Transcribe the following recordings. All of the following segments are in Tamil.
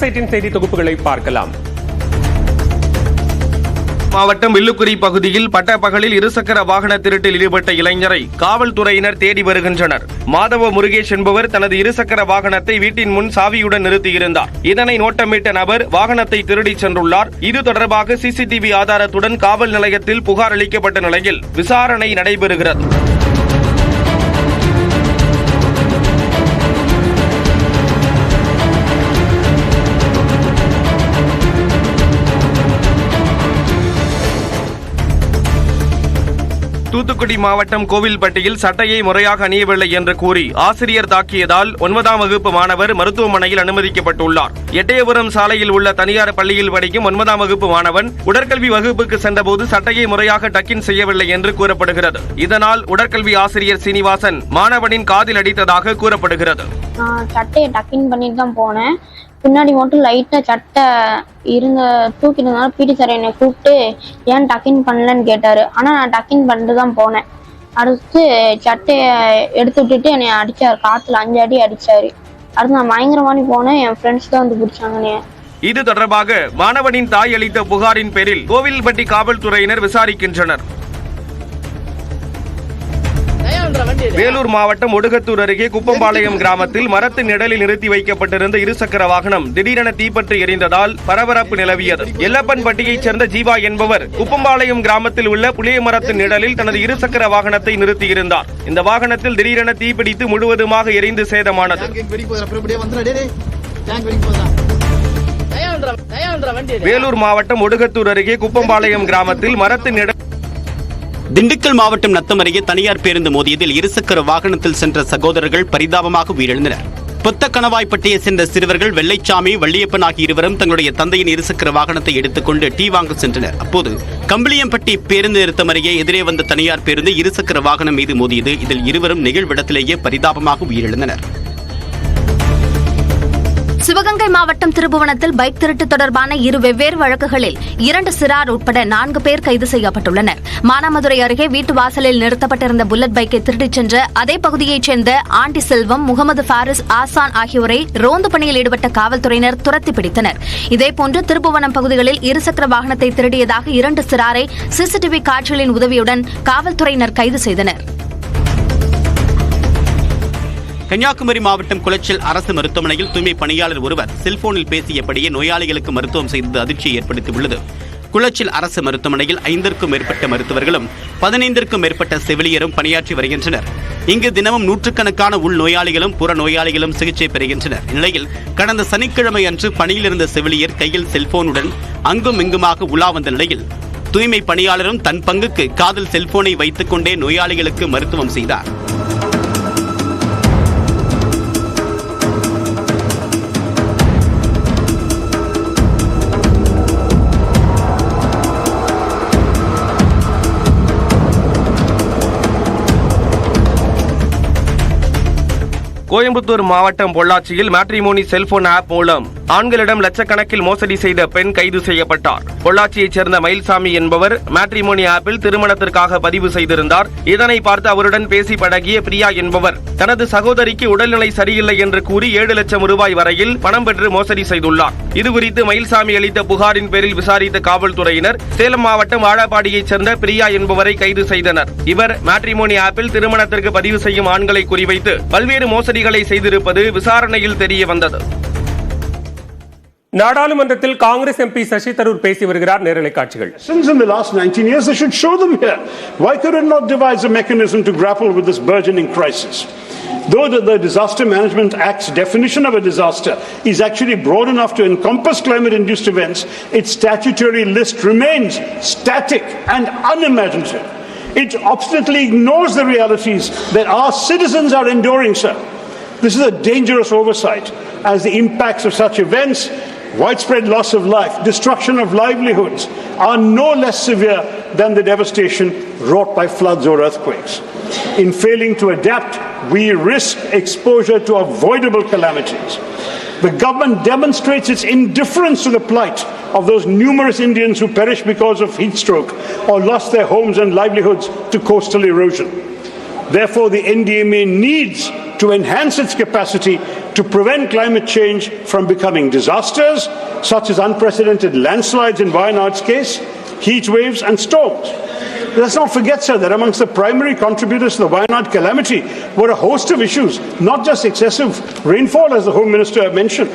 செய்தி தொகுப்புகளை பார்க்கலாம். மாவட்டம் வில்லுக்குரி பகுதியில் பட்டப்பகலில் இருசக்கர வாகன திருட்டில் ஈடுபட்ட இளைஞரை காவல்துறையினர் தேடி வருகின்றனர். மாதவ முருகேஷ் என்பவர் தனது இருசக்கர வாகனத்தை வீட்டின் முன் சாவியுடன் நிறுத்தியிருந்தார். இதனை நோட்டமிட்ட நபர் வாகனத்தை திருடிச் சென்றுள்ளார். இது தொடர்பாக சிசிடிவி ஆதாரத்துடன் காவல் நிலையத்தில் புகார் அளிக்கப்பட்ட நிலையில் விசாரணை நடைபெறுகிறது. தூத்துக்குடி மாவட்டம் கோவில்பட்டியில் சட்டையை முறையாக அணியவில்லை என்று கூறி ஆசிரியர் தாக்கியதால் 9ஆம் வகுப்பு மாணவர் மருத்துவமனையில் அனுமதிக்கப்பட்டுள்ளார். எட்டயபுரம் சாலையில் உள்ள தனியார் பள்ளியில் படிக்கும் 9ஆம் வகுப்பு மாணவன் உடற்கல்வி வகுப்புக்கு சென்றபோது சட்டையை முறையாக டக்கின் செய்யவில்லை என்று கூறப்படுகிறது. இதனால் உடற்கல்வி ஆசிரியர் சீனிவாசன் மாணவனின் காதில் அடித்ததாக கூறப்படுகிறது. சட்டையை டக்கின் பண்ணிட்டு தான் போனேன். பின்னாடி மட்டும் லைட்டாக சட்டை தூக்கிட்டு பிடி சார் என்னை கூப்பிட்டு ஏன் டக்கின் பண்ணலன்னு கேட்டார். ஆனால் நான் டக்கின் பண்ணிட்டு தான் போனேன். அடுத்து சட்டையை எடுத்து விட்டுட்டு என்னை அடித்தார். காற்றுல 5 அடி அடித்தார். அடுத்து நான் பயங்கரமானி போனேன். என் ஃப்ரெண்ட்ஸ் தான் வந்து பிடிச்சாங்கண்ணே. இது தொடர்பாக மாணவனின் தாய் அளித்த புகாரின் பேரில் கோவில்பட்டி காவல்துறையினர் விசாரிக்கின்றனர். வேலூர் மாவட்டம் ஒடுகத்தூர் அருகே குப்பம்பாளையம் கிராமத்தில் மரத்தின் நிழலில் நிறுத்தி வைக்கப்பட்டிருந்த இருசக்கர வாகனம் திடீரென தீப்பற்றி எரிந்ததால் பரபரப்பு நிலவியது. எல்லப்பன்பட்டியைச் சேர்ந்த ஜீவா என்பவர் குப்பம்பாளையம் கிராமத்தில் உள்ள புளிய மரத்தின் நிழலில் தனது இருசக்கர வாகனத்தை நிறுத்தியிருந்தார். இந்த வாகனத்தில் திடீரென தீப்பிடித்து முழுவதுமாக எரிந்து சேதமானது. வேலூர் மாவட்டம் ஒடுகத்தூர் அருகே குப்பம்பாளையம் கிராமத்தில் மரத்தின் நிழல் திண்டுக்கல் மாவட்டம் நத்தம் அருகே தனியார் பேருந்து மோதியதில் இருசக்கர வாகனத்தில் சென்ற சகோதரர்கள் பரிதாபமாக உயிரிழந்தனர். பொத்தக்கணவாய்ப்பட்டியை சென்ற சிறுவர்கள் வெள்ளைச்சாமி, வள்ளியப்பன் ஆகிய இருவரும் தங்களுடைய தந்தையின் இருசக்கர வாகனத்தை எடுத்துக்கொண்டு டீ வாங்க சென்றனர். அப்போது கம்பளியம்பட்டி பேருந்து நிறுத்தம் அருகே எதிரே வந்த தனியார் பேருந்து இருசக்கர வாகனம் மீது மோதியது. இதில் இருவரும் நிகழ்விடத்திலேயே பரிதாபமாக உயிரிழந்தனர். சிவகங்கை மாவட்டம் திருபுவனத்தில் பைக் திருட்டு தொடர்பான 2 வெவ்வேறு வழக்குகளில் 2 சிறார் உட்பட 4 பேர் கைது செய்யப்பட்டுள்ளனர். மானாமதுரை அருகே வீட்டு வாசலில் நிறுத்தப்பட்டிருந்த புல்லட் பைக்கை திருடிச் சென்ற அதே பகுதியைச் சேர்ந்த ஆண்டி செல்வம், முகமது பாரிஸ், ஆசான் ஆகியோரை ரோந்து பணியில் ஈடுபட்ட காவல்துறையினர் துரத்தி பிடித்தனர். இதேபோன்று திருபுவனம் பகுதிகளில் இருசக்கர வாகனத்தை திருடியதாக 2 சிறாரை சிசிடிவி காட்சிகளின் உதவியுடன் காவல்துறையினர் கைது செய்தனர். கன்னியாகுமரி மாவட்டம் குளச்சல் அரசு மருத்துவமனையில் தூய்மை பணியாளர் ஒருவர் செல்போனில் பேசியபடியே நோயாளிகளுக்கு மருத்துவம் செய்தது அதிர்ச்சியை ஏற்படுத்தியுள்ளது. குளச்சல் அரசு மருத்துவமனையில் 5க்கும் மேற்பட்ட மருத்துவர்களும் 15க்கும் மேற்பட்ட செவிலியரும் பணியாற்றி வருகின்றனர். இங்கு தினமும் 100கணக்கான உள் நோயாளிகளும் புற நோயாளிகளும் சிகிச்சை பெறுகின்றனர். இந்நிலையில் கடந்த சனிக்கிழமை அன்று பணியில் இருந்த செவிலியர் கையில் செல்போனுடன் அங்கும் இங்குமாக உலா வந்த நிலையில் தூய்மை பணியாளரும் தன் பங்குக்கு காதில் செல்போனை வைத்துக் கொண்டே நோயாளிகளுக்கு மருத்துவம் செய்தார். கோயம்புத்தூர் மாவட்டம் பொள்ளாச்சியில் மேட்ரிமோனி செல்போன் ஆப் மூலம் ஆண்களிடம் லட்சக்கணக்கில் மோசடி செய்த பெண் கைது செய்யப்பட்டார். பொள்ளாச்சியைச் சேர்ந்த மயில்சாமி என்பவர் மேட்ரிமோனி ஆப்பில் திருமணத்திற்காக பதிவு செய்திருந்தார். இதனை பார்த்து அவருடன் பேசி பழகிய பிரியா என்பவர் தனது சகோதரிக்கு உடல்நிலை சரியில்லை என்று கூறி 7 லட்சம் ரூபாய் வரையில் பணம் பெற்று மோசடி செய்துள்ளார். இதுகுறித்து மயில்சாமி அளித்த புகாரின் பேரில் விசாரித்த காவல்துறையினர் சேலம் மாவட்டம் வாழப்பாடியைச் சேர்ந்த பிரியா என்பவரை கைது செய்தனர். இவர் மேட்ரிமோனி ஆப்பில் திருமணத்திற்கு பதிவு செய்யும் ஆண்களை குறிவைத்து பல்வேறு மோசடிகளை செய்திருப்பது விசாரணையில் தெரிய வந்தது. நாடாளுமன்றத்தில் காங்கிரஸ் எம்பி சசி தரூர் பேசி வருகிறார். நேரலை காட்சிகள். Since in the last 19 years, they should show them here. Why could it not devise a mechanism to grapple with this burgeoning crisis? Though the Disaster Management Act's definition of a disaster is actually broad enough to encompass climate-induced events, its statutory list remains static and unimaginative. It obstinately ignores the realities that our citizens are enduring, sir. This is a dangerous oversight, as the impacts of such events, widespread loss of life, destruction of livelihoods, are no less severe than the devastation wrought by floods or earthquakes. In failing to adapt, we risk exposure to avoidable calamities. The government demonstrates its indifference to the plight of those numerous Indians who perished because of heat stroke or lost their homes and livelihoods to coastal erosion. Therefore, the NDMA needs to enhance its capacity to prevent climate change from becoming disasters, such as unprecedented landslides in Wayanad's case, heat waves and storms. Let's not forget, sir, that amongst the primary contributors to the Wayanad calamity were a host of issues, not just excessive rainfall, as the Home Minister mentioned.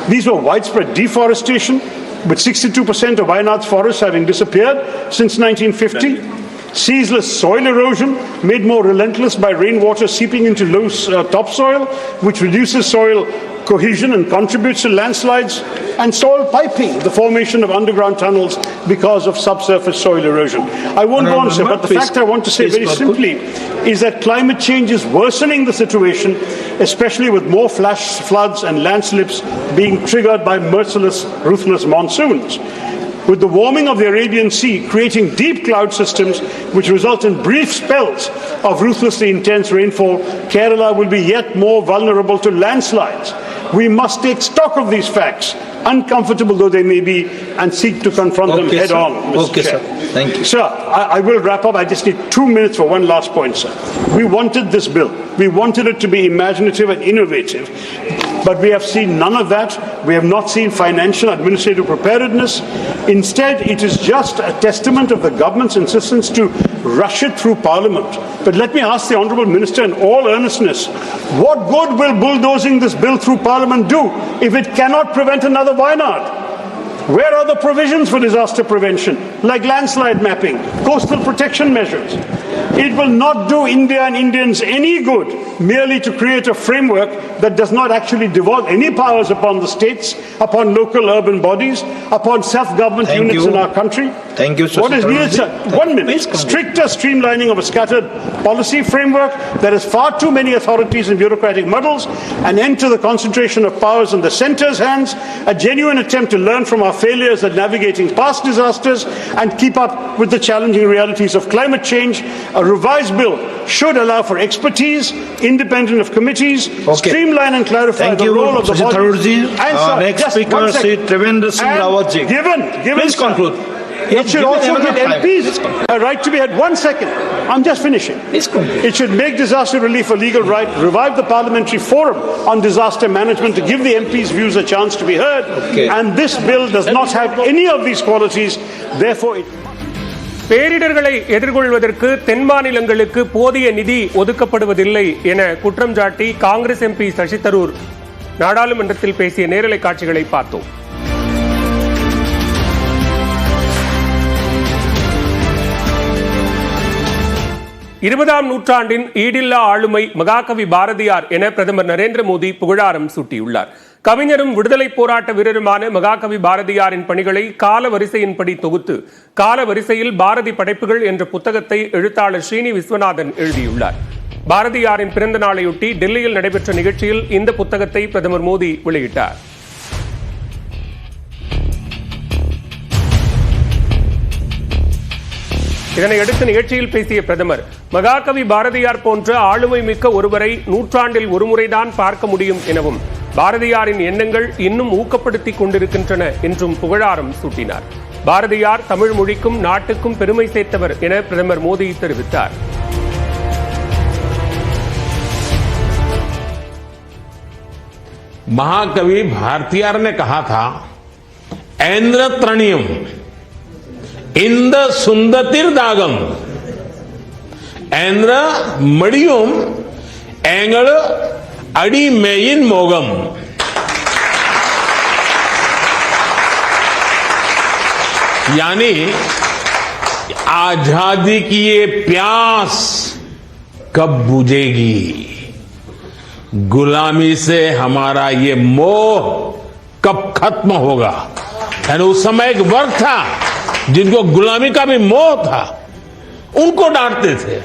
These were widespread deforestation, with 62% of Wayanad's forests having disappeared since 1950. Ceaseless soil erosion, made more relentless by rainwater seeping into loose topsoil, which reduces soil cohesion and contributes to landslides, and soil piping, the formation of underground tunnels because of subsurface soil erosion. I won't go on, sir, but the fact I want to say very simply is that climate change is worsening the situation, especially with more flash floods and landslips being triggered by merciless, ruthless monsoons. With the warming of the Arabian Sea creating deep cloud systems which result in brief spells of ruthlessly intense rainfall, Kerala will be yet more vulnerable to landslides. We must take stock of these facts, uncomfortable though they may be, and seek to confront them head on, Mr. Chair. Thank you. Sir, I will wrap up. I just need 2 minutes for one last point, sir. We wanted this bill. We wanted it to be imaginative and innovative, but we have seen none of that. We have not seen financial administrative preparedness. Instead, it is just a testament of the government's insistence to rush it through Parliament. But let me ask the Honourable Minister in all earnestness, what good will bulldozing this bill through Parliament do if it cannot prevent another Wayanad? Where are the provisions for disaster prevention, like landslide mapping, coastal protection measures? It will not do India and Indians any good merely to create a framework that does not actually devolve any powers upon the states, upon local urban bodies, upon self-government Thank units you. in our country. Thank you, What is needed, sir? 1 minute. Please conclude. Stricter streamlining of a scattered policy framework. There is far too many authorities and bureaucratic muddles. An end to the concentration of powers in the centre's hands. A genuine attempt to learn from our failures at navigating past disasters and keep up with the challenging realities of climate change. A revised bill should allow for expertise, independent of committees, streamline and clarify Thank the you, role of the Mr. bodies. Tharoor ji. And, sir, Next just speaker, 1 second. Shri Trivendra Singh And Rawat ji. Given, Please sir, conclude. it should also give MPs a right to be at 1 second. I'm just finishing. Please conclude. It should make disaster relief a legal right, revive the parliamentary forum on disaster management to give the MPs' views a chance to be heard. And this bill does not have any of these qualities. Therefore, it பேரிடர்களை எதிர்கொள்வதற்கு தென் மாநிலங்களுக்கு போதிய நிதி ஒதுக்கப்படுவதில்லை என குற்றம் சாட்டி காங்கிரஸ் எம்பி சசி தரூர் நாடாளுமன்றத்தில் பேசிய நேரலை காட்சிகளை பார்த்தோம். 20ஆம் நூற்றாண்டின் ஈடில்லா ஆளுமை மகாகவி பாரதியார் என பிரதமர் நரேந்திர மோடி புகழாரம் சூட்டியுள்ளார். கவிஞரும் விடுதலை போராட்ட வீரருமான மகாகவி பாரதியாரின் பணிகளை கால வரிசையின்படி தொகுத்து கால வரிசையில் பாரதி படைப்புகள் என்ற புத்தகத்தை எழுத்தாளர் ஸ்ரீனி விஸ்வநாதன் எழுதியுள்ளார். பாரதியாரின் பிறந்த நாளையொட்டி டெல்லியில் நடைபெற்ற நிகழ்ச்சியில் இந்த புத்தகத்தை பிரதமர் மோடி வெளியிட்டார். இதனையடுத்து நிகழ்ச்சியில் பேசிய பிரதமர், மகாகவி பாரதியார் போன்ற ஆளுமை மிக்க ஒருவரை நூற்றாண்டில் ஒருமுறைதான் பார்க்க முடியும் எனவும் பாரதியாரின் எண்ணங்கள் இன்னும் ஊக்கப்படுத்திக் கொண்டிருக்கின்றன என்றும் புகழாரம் சூட்டினார். பாரதியார் தமிழ் மொழிக்கும் நாட்டுக்கும் பெருமை சேர்த்தவர் என பிரதமர் மோடி தெரிவித்தார். महाकवि भारतीयार ने कहा था, ऐन्द्र त्रणियम इंद सुंदतिर दागम ऐन्द्र मड़ियुम एंगल अड़ी मेइन मोगम. यानी आजादी की ये प्यास कब बुझेगी, गुलामी से हमारा ये मोह कब खत्म होगा. यानी उस समय एक वर्ग था जिनको गुलामी का भी मोह था, उनको डांटते थे.